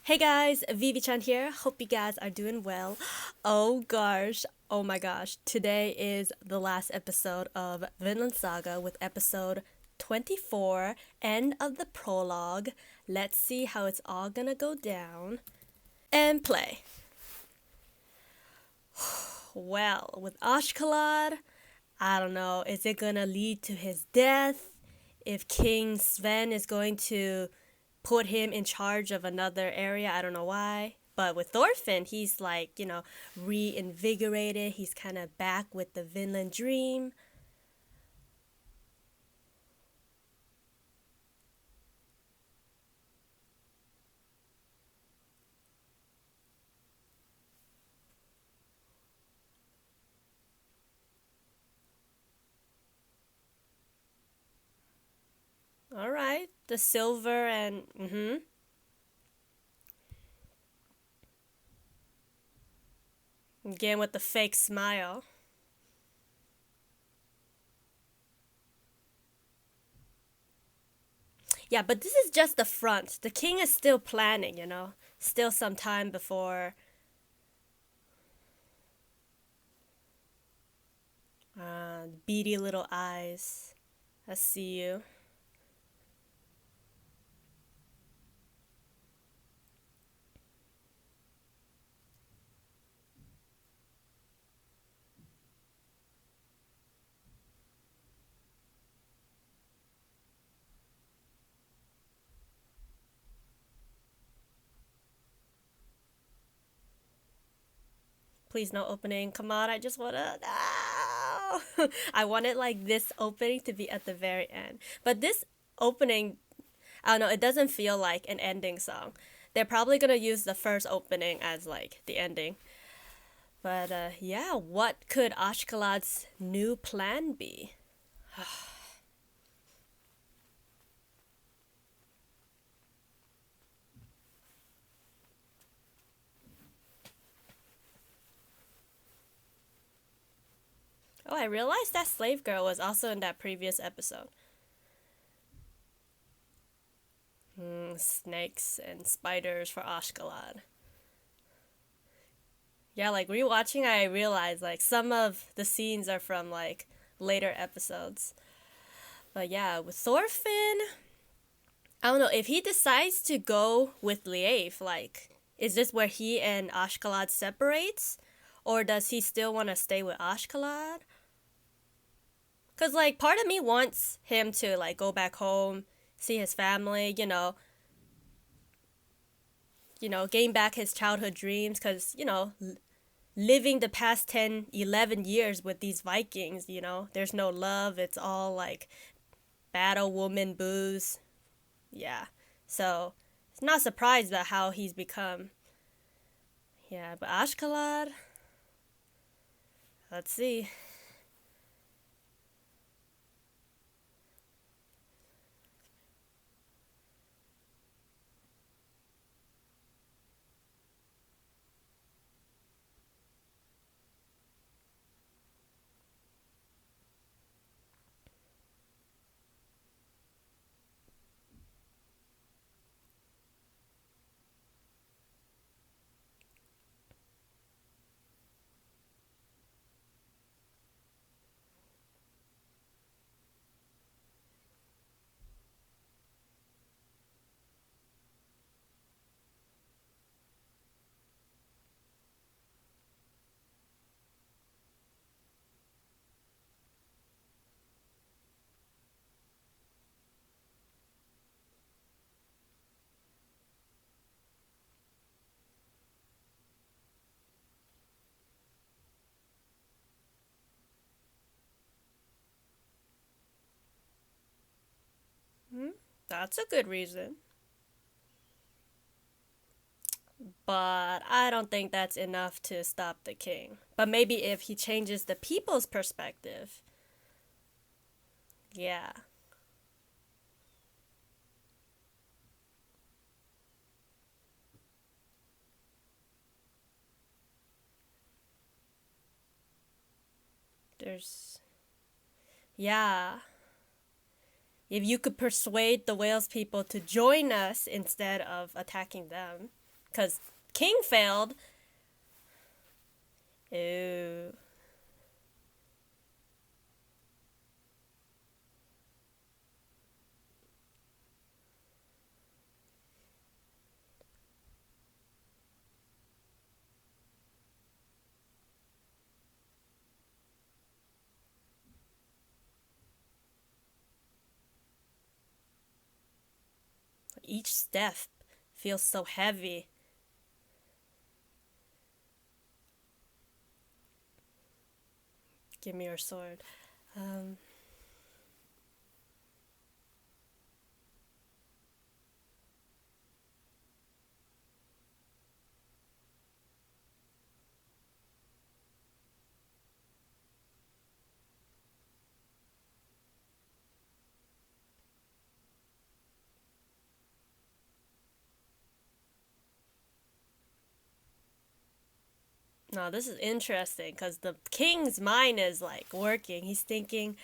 Hey guys, Vivi-chan here. Hope you guys are doing well. Oh gosh, oh my gosh. Today is the last episode of Vinland Saga with episode 24, end of the prologue. Let's see how it's all gonna go down. And play. Well, with Askeladd, I don't know, is it gonna lead to his death? If King Sven is going to put him in charge of another area. I don't know why. But with Thorfinn, he's like, reinvigorated. He's kind of back with the Vinland dream. All right. The silver and, Again with the fake smile. Yeah, but this is just the front. The king is still planning. Still some time before. Beady little eyes. I see you. Please no opening. Come on, I just wanna. No! I wanted like this opening to be at the very end. But this opening, I don't know, it doesn't feel like an ending song. They're probably gonna use the first opening as like the ending. But yeah, what could Ashkeladd's new plan be? Oh, I realized that slave girl was also in that previous episode. Snakes and spiders for Ashkeladd. Yeah, like rewatching, I realized like some of the scenes are from like later episodes. But yeah, with Thorfinn, I don't know if he decides to go with Leif. Like, is this where he and Ashkeladd separates, or does he still want to stay with Ashkeladd? Cause like part of me wants him to like go back home, see his family, gain back his childhood dreams. Cause living the past 10, 11 years with these Vikings, there's no love. It's all like battle, woman, booze. Yeah. So it's not surprised about how he's become. Yeah, but Ashkeladd, let's see. Hmm? That's a good reason. But I don't think that's enough to stop the king. But maybe if he changes the people's perspective. Yeah. There's. Yeah. If you could persuade the Wales people to join us instead of attacking them. Because king failed. Ew. Each step feels so heavy. Give me your sword. No, this is interesting because the king's mind is like working. He's thinking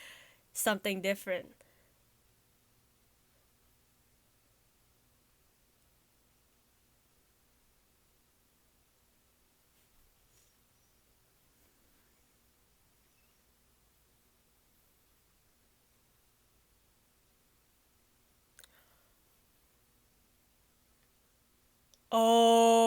something different. Oh.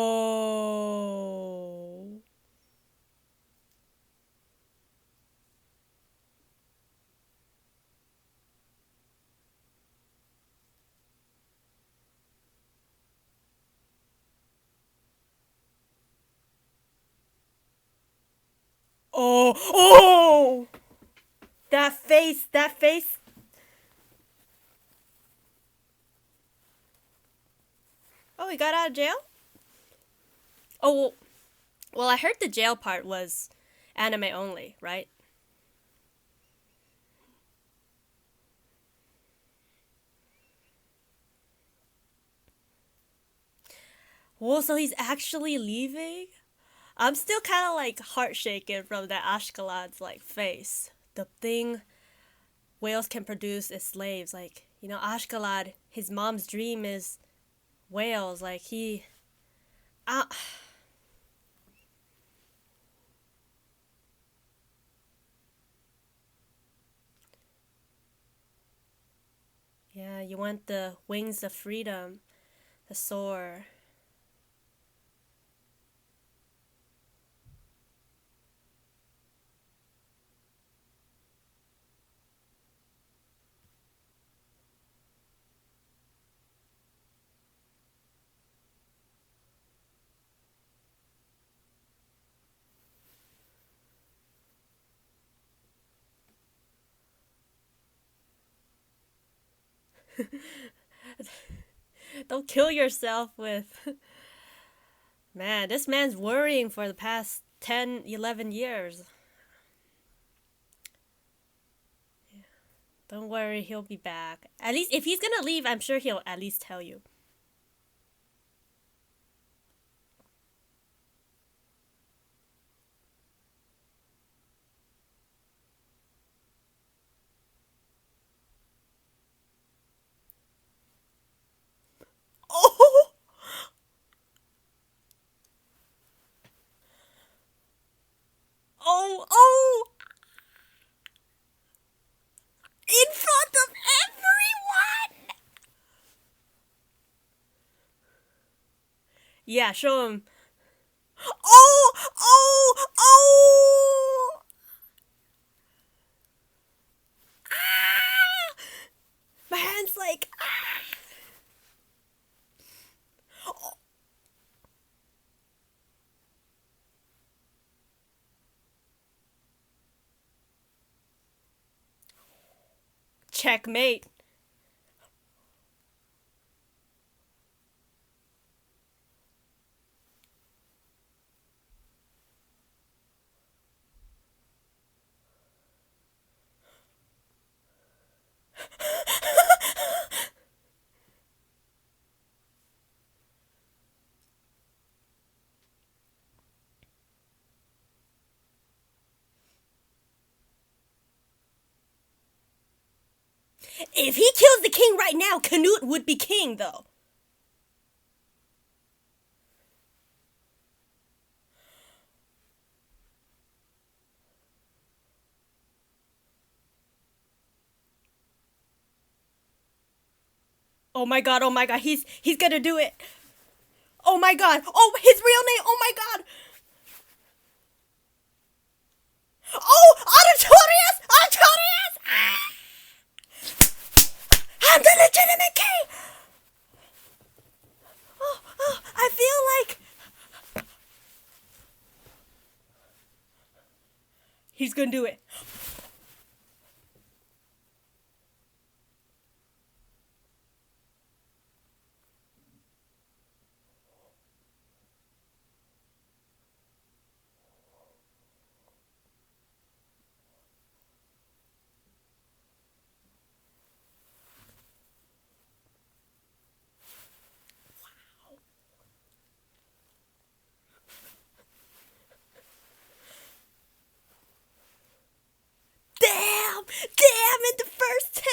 Oh. Oh. That face. That face. Oh, he got out of jail? Oh, well, I heard the jail part was anime only, right? Whoa, so he's actually leaving? I'm still kind of like heart shaken from that Ashkelad's like face. The thing whales can produce is slaves. Like, Ashkelad, his mom's dream is whales. Like, he. Uh, yeah, you want the wings of freedom to soar. Don't kill yourself with. Man, this man's worrying for the past 10, 11 years. Don't worry, he'll be back. At least if he's gonna leave, I'm sure he'll at least tell you. Oh! Oh! Oh! In front of everyone! Yeah, show him. Oh! Oh! Oh! Ah! My hand's like. Ah! Oh. Checkmate. If he kills the king right now, Canute would be king, though. Oh my god, he's gonna do it. Oh my god. Oh, his real name. Oh my god. Oh, Auditorius! Auditorius! Ah! I'm the legitimate king! Oh, I feel like he's gonna do it. Damn! Damn! In the first 10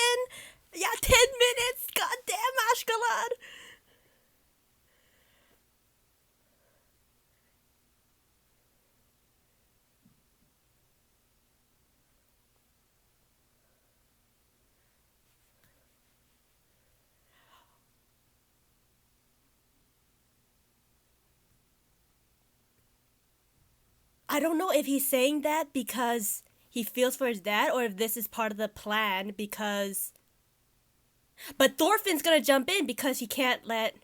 minutes! God damn, Askeladd! I don't know if he's saying that because he feels for his dad or if this is part of the plan because... But Thorfinn's gonna jump in because he can't let...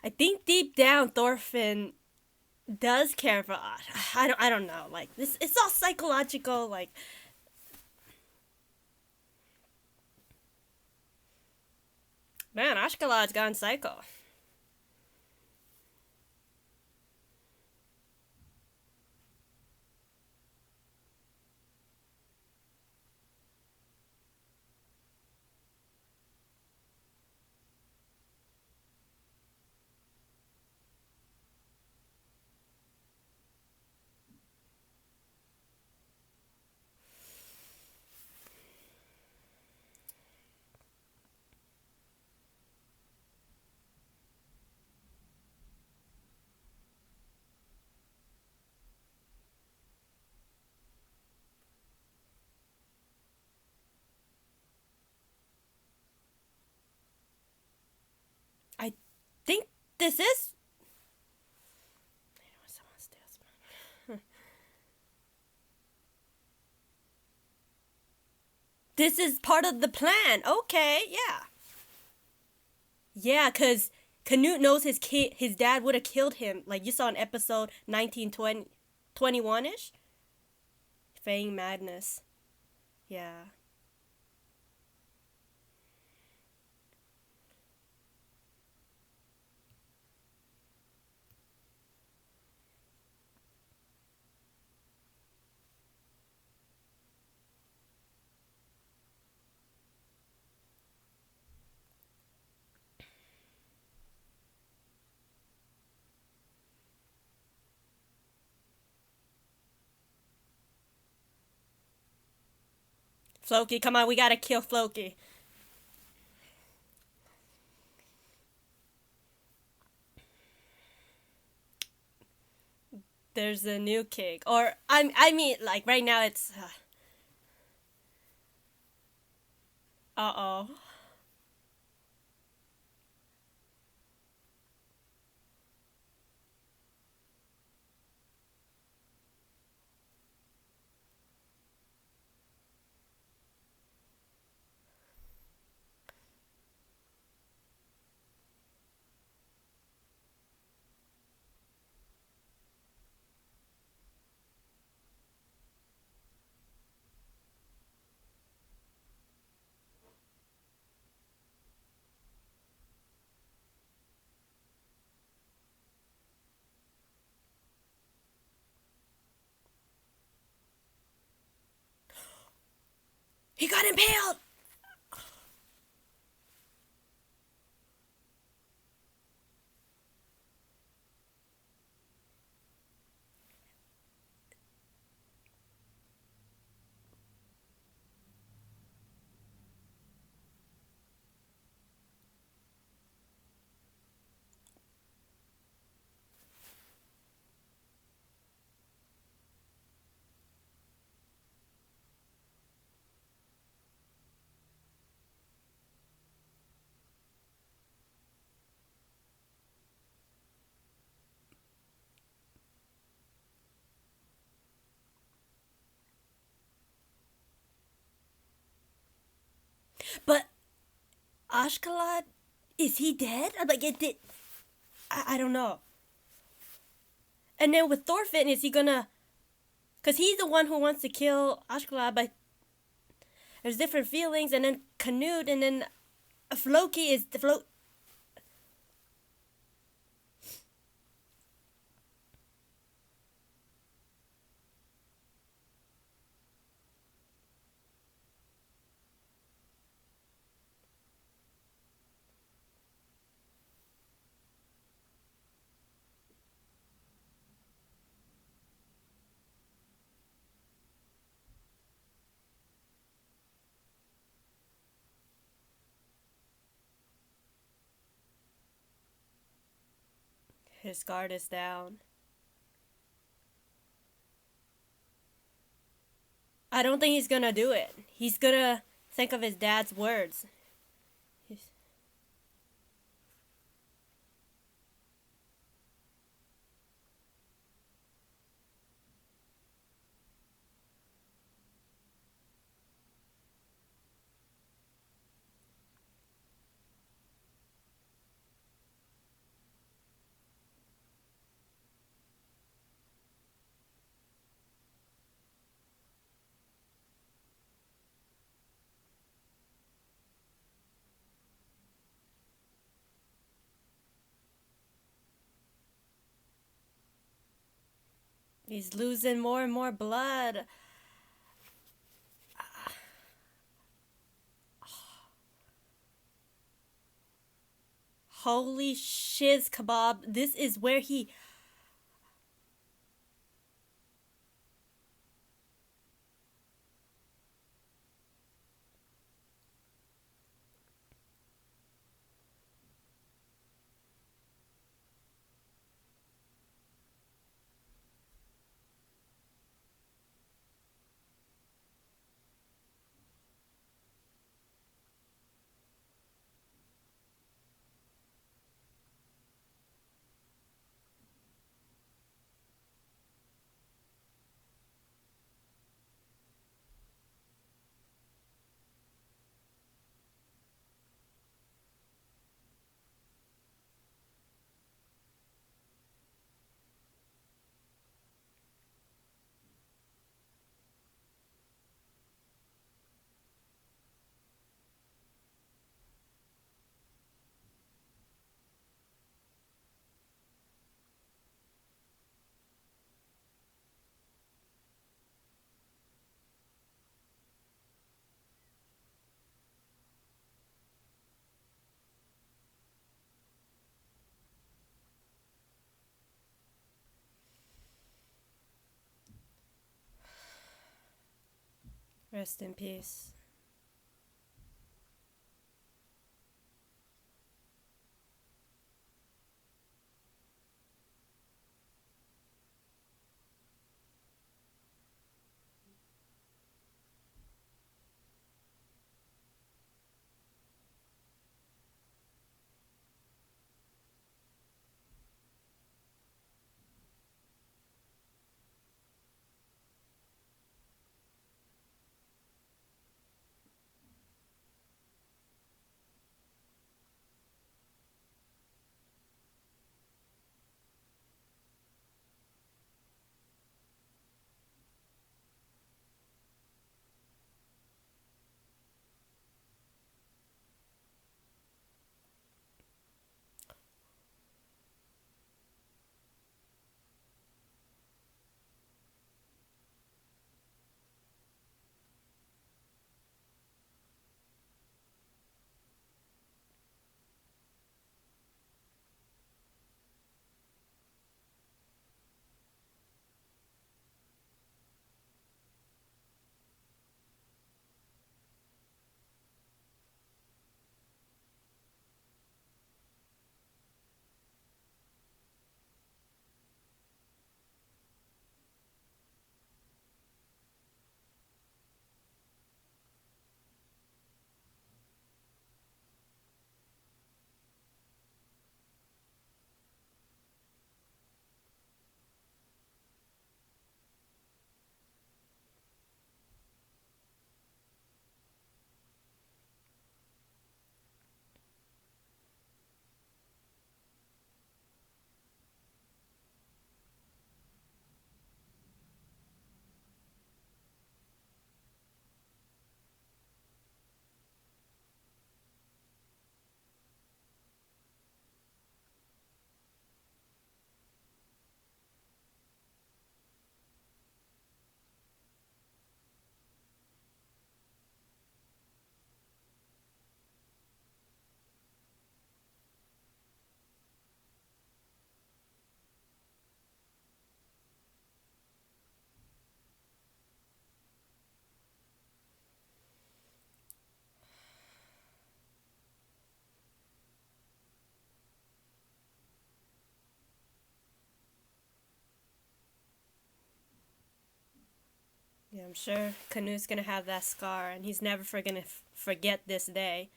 I think deep down Thorfinn does care for us. I don't know. Like this, it's all psychological. Like, man, Askeladd's gone psycho. I think this is. This is part of the plan. Okay, yeah. Yeah, because Canute knows his dad would have killed him. Like you saw in episode 1921-ish. Feigning madness. Yeah. Floki, come on, we gotta kill Floki. There's a new kick. Or, I mean, like, right now it's... Uh-oh. He got impaled! Askeladd, is he dead? I'm like, it did. I don't know. And then with Thorfinn, is he gonna? Cause he's the one who wants to kill Askeladd, but there's different feelings. And then Canute, and then Floki is the Floki. His guard is down. I don't think he's gonna do it. He's gonna think of his dad's words. He's losing more and more blood. Holy shiz kebab. This is where he... Rest in peace. Yeah, I'm sure Canute's gonna have that scar, and he's never gonna forget this day.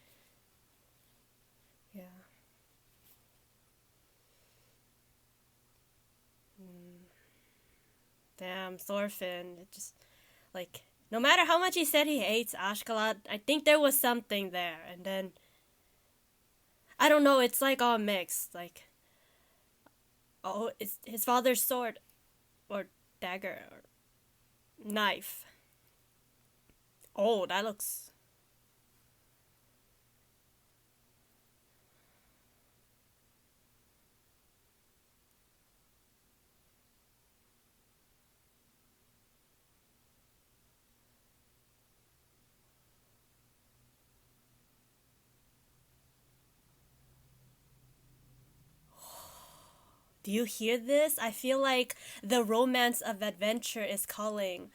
Yeah. Damn, Thorfinn. It just, like, no matter how much he said he hates Askeladd, I think there was something there. And then, I don't know, it's like all mixed. Like, oh, it's his father's sword, or dagger, or knife. Oh, that looks. Do you hear this? I feel like the romance of adventure is calling.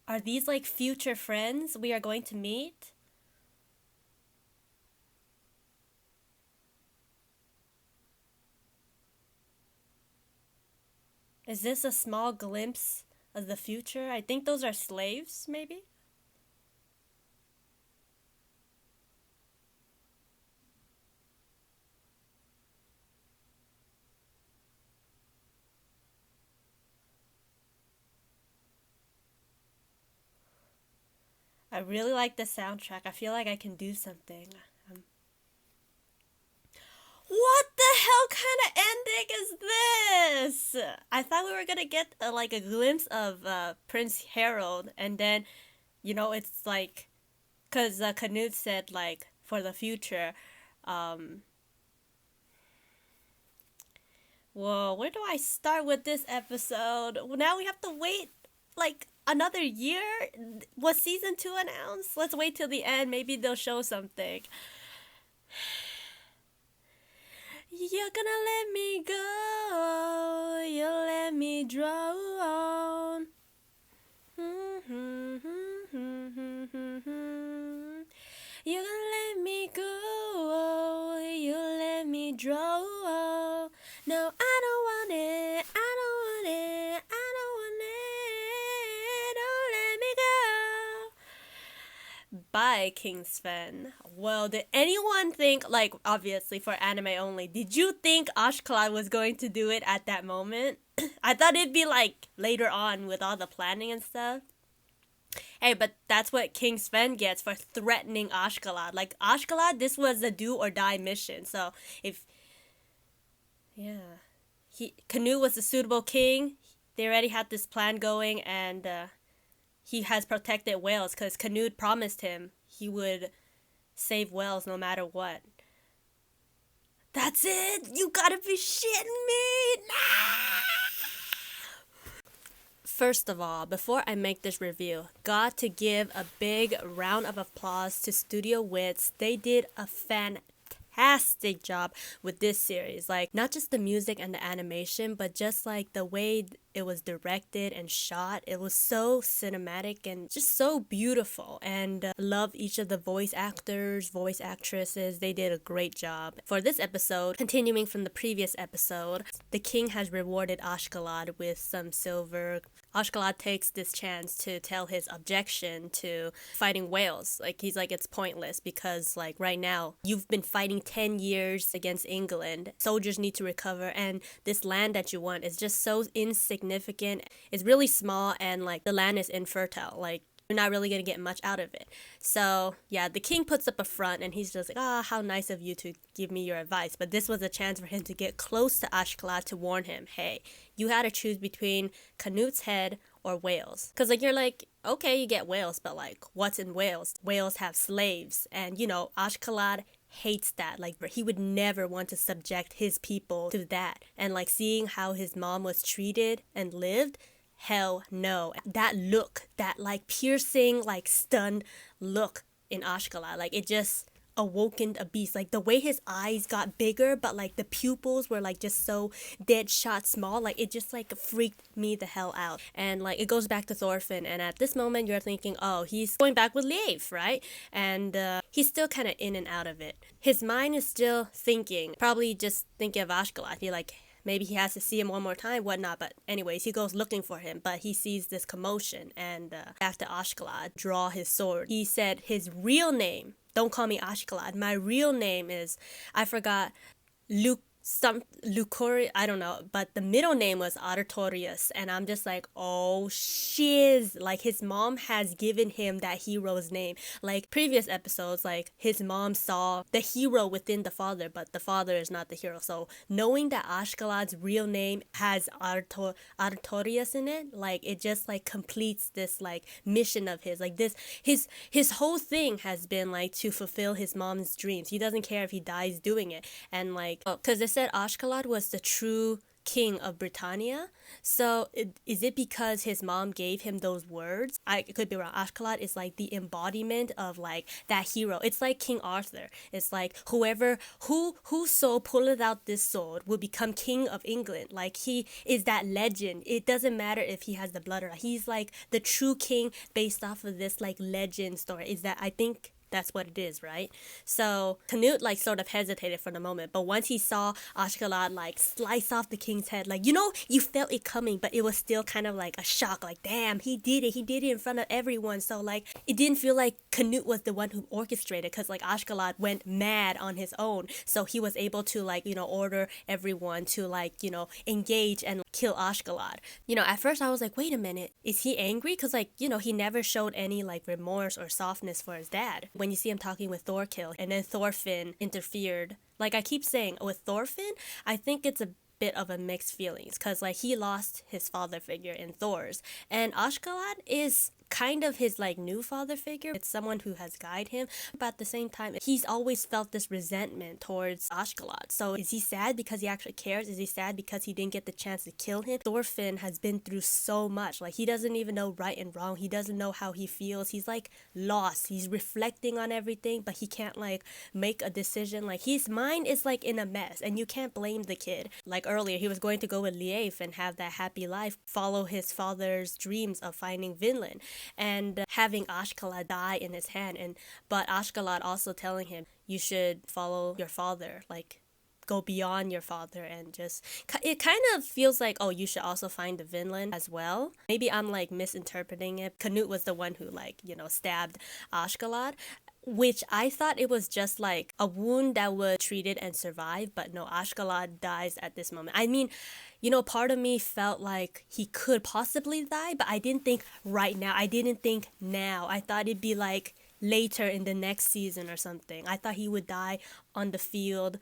Are these like future friends we are going to meet? Is this a small glimpse of the future? I think those are slaves, maybe? I really like the soundtrack. I feel like I can do something. Um, what the hell kind of ending is this? I thought we were gonna get like a glimpse of Prince Harold, and then, it's like, because Canute said, like, for the future. Um, Whoa, where do I start with this episode? Well, now we have to wait like another year? Was season 2 announced? Let's wait till the end. Maybe they'll show something. You're gonna let me go. You'll let me drown. You're gonna let me go. You'll let me drown. No, I don't want it. I don't want it. I don't want it. Don't let me go. Bye, King Sven. Well, did anyone think, like, obviously for anime only, did you think Askeladd was going to do it at that moment? I thought it'd be like later on with all the planning and stuff. Hey, but that's what King Sven gets for threatening Askeladd. Like, Askeladd, this was a do or die mission. So, if. Yeah. Canute was a suitable king. They already had this plan going, and he has protected Wales because Canute promised him he would save Wales no matter what. That's it? You gotta be shitting me! Nah! First of all, before I make this review, got to give a big round of applause to Studio Wits. They did a fantastic job with this series. Like, not just the music and the animation, but just like the way it was directed and shot. It was so cinematic and just so beautiful. And love each of the voice actors, voice actresses. They did a great job. For this episode, continuing from the previous episode, the king has rewarded Askeladd with some silver. Askeladd takes this chance to tell his objection to fighting Wales. Like, he's like, it's pointless because, like, right now, you've been fighting 10 years against England. Soldiers need to recover, and this land that you want is just so insignificant. It's really small, and, like, the land is infertile. Like, you're not really going to get much out of it. So, yeah, the king puts up a front, and he's just like, how nice of you to give me your advice. But this was a chance for him to get close to Askeladd to warn him, hey, you had to choose between Canute's head or Wales. Because, like, you're like, okay, you get Wales, but, like, what's in Wales? Wales have slaves, and, Askeladd hates that. Like, he would never want to subject his people to that. And, like, seeing how his mom was treated and lived, hell no. That look, that, like, piercing, like, stunned look in Askeladd, like, it just awoken a beast. Like the way his eyes got bigger, but like the pupils were like just so dead shot small, like it just like freaked me the hell out. And like it goes back to Thorfinn, and at this moment you're thinking, oh, he's going back with Leif, right? And he's still kind of in and out of it. His mind is still thinking, probably just thinking of Askeladd. He like, maybe he has to see him one more time, whatnot. But anyways, he goes looking for him, but he sees this commotion, and after Askeladd draw his sword, he said his real name. Don't call me Askeladd. My real name is, I forgot, Lucori, I don't know, but the middle name was Artorius, and I'm just like, oh shiz, like his mom has given him that hero's name. Like previous episodes, like his mom saw the hero within the father, but the father is not the hero. So knowing that Askeladd's real name has Artorius in it, like it just like completes this like mission of his. Like this, his whole thing has been like to fulfill his mom's dreams. He doesn't care if he dies doing it. And like, because they said Askeladd was the true king of Britannia. So is it because his mom gave him those words? I could be wrong. Askeladd is like the embodiment of like that hero. It's like King Arthur. It's like whoso pulleth out this sword will become king of England. Like he is that legend. It doesn't matter if he has the blood or not. He's like the true king based off of this like legend story. Is that, I think that's what it is, right? So Canute like sort of hesitated for the moment, but once he saw Askeladd like slice off the king's head, like, you know, you felt it coming, but it was still kind of like a shock, like, damn, he did it in front of everyone. So like it didn't feel like Canute was the one who orchestrated, because like Askeladd went mad on his own, so he was able to like, you know, order everyone to like, you know, engage and kill Askeladd. You know, at first I was like, wait a minute, is he angry? Because like, you know, he never showed any like remorse or softness for his dad. When you see him talking with Thorkill, and then Thorfinn interfered. Like I keep saying, with Thorfinn, I think it's a bit of a mixed feelings, because like he lost his father figure in Thor's, and Askeladd is kind of his like new father figure. It's someone who has guided him, but at the same time he's always felt this resentment towards Askeladd. So is he sad because he actually cares? Is he sad because he didn't get the chance to kill him? Thorfinn has been through so much. Like he doesn't even know right and wrong. He doesn't know how he feels. He's like lost. He's reflecting on everything, but he can't like make a decision. Like his mind is like in a mess, and you can't blame the kid. Like earlier, he was going to go with Leif and have that happy life, follow his father's dreams of finding Vinland, and having Askeladd die in his hand. But Askeladd also telling him, you should follow your father, like go beyond your father, and just, it kind of feels like, oh, you should also find the Vinland as well. Maybe I'm like misinterpreting it. Canute was the one who like, you know, stabbed Askeladd, which I thought it was just like a wound that was treated and survived, but no, Askeladd dies at this moment. I mean, you know, part of me felt like he could possibly die, but I didn't think right now. I didn't think now. I thought it'd be like later in the next season or something. I thought he would die on the field,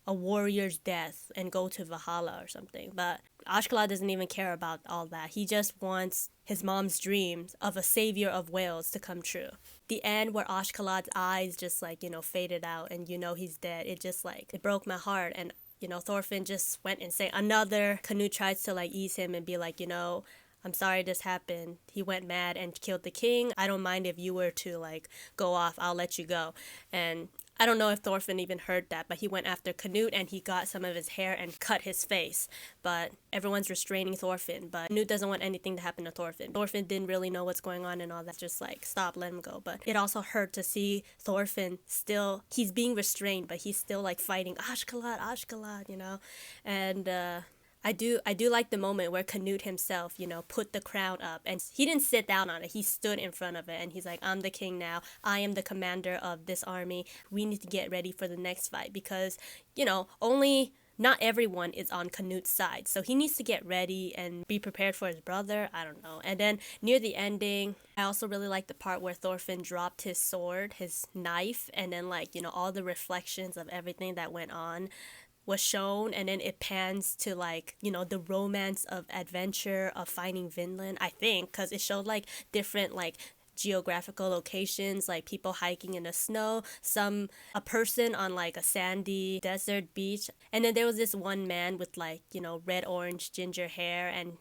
a warrior's death, and go to Valhalla or something. But Askeladd doesn't even care about all that. He just wants his mom's dreams of a savior of Wales to come true. The end where Askeladd's eyes just like, you know, faded out and you know he's dead, it just like, it broke my heart. And you know, Thorfinn just went and say another. Canute tries to like ease him and be like, you know, I'm sorry this happened. He went mad and killed the king. I don't mind if you were to like go off. I'll let you go. And I don't know if Thorfinn even heard that, but he went after Canute and he got some of his hair and cut his face. But everyone's restraining Thorfinn, but Canute doesn't want anything to happen to Thorfinn. Thorfinn didn't really know what's going on and all that. Just like, stop, let him go. But it also hurt to see Thorfinn still, he's being restrained, but he's still like fighting Askeladd, you know? And I do like the moment where Canute himself, you know, put the crown up, and he didn't sit down on it. He stood in front of it and he's like, I'm the king now. I am the commander of this army. We need to get ready for the next fight, because, you know, not everyone is on Canute's side. So he needs to get ready and be prepared for his brother. I don't know. And then near the ending, I also really like the part where Thorfinn dropped his sword, his knife, and then like, you know, all the reflections of everything that went on was shown, and then it pans to like, you know, the romance of adventure of finding Vinland, I think, because it showed like different like geographical locations, like people hiking in the snow, a person on like a sandy desert beach, and then there was this one man with like, you know, red, orange, ginger hair, and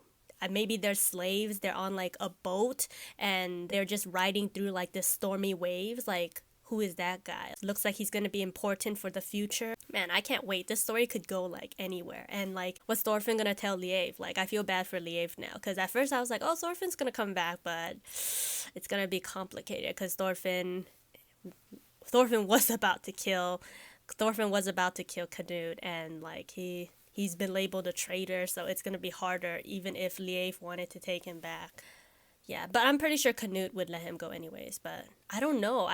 maybe they're slaves. They're on like a boat and they're just riding through like the stormy waves. Like, who is that guy? Looks like he's gonna be important for the future. Man, I can't wait. This story could go like anywhere. And like, what's Thorfinn gonna tell Leif? Like, I feel bad for Leif now, because at first I was like, oh, Thorfinn's gonna come back, but it's gonna be complicated because Thorfinn was about to kill Canute, and like he's been labeled a traitor, so it's gonna be harder even if Leif wanted to take him back. Yeah, but I'm pretty sure Canute would let him go anyways, but I don't know.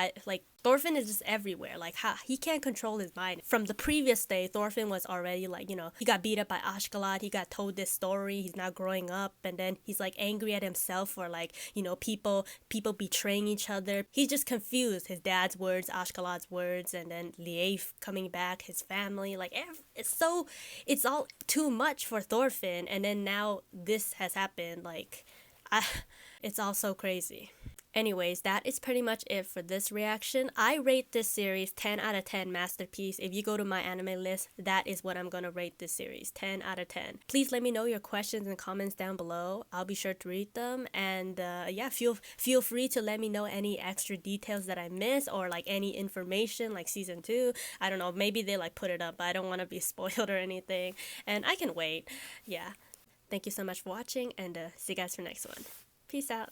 Thorfinn is just everywhere. Like, he can't control his mind. From the previous day, Thorfinn was already like, he got beat up by Askeladd. He got told this story. He's now growing up, and then he's like angry at himself for like, people betraying each other. He's just confused. His dad's words, Askeladd's words, and then Leif coming back, his family. Like, it's all too much for Thorfinn, and then now this has happened. Like, it's all so crazy. Anyways, that is pretty much it for this reaction. I rate this series 10 out of 10 masterpiece. If you go to my anime list, that is what I'm gonna rate this series, 10 out of 10. Please let me know your questions and comments down below. I'll be sure to read them. And yeah, feel free to let me know any extra details that I missed, or like any information like season 2. I don't know, maybe they like put it up, but I don't want to be spoiled or anything. And I can wait. Yeah. Thank you so much for watching, and see you guys for next one. Peace out.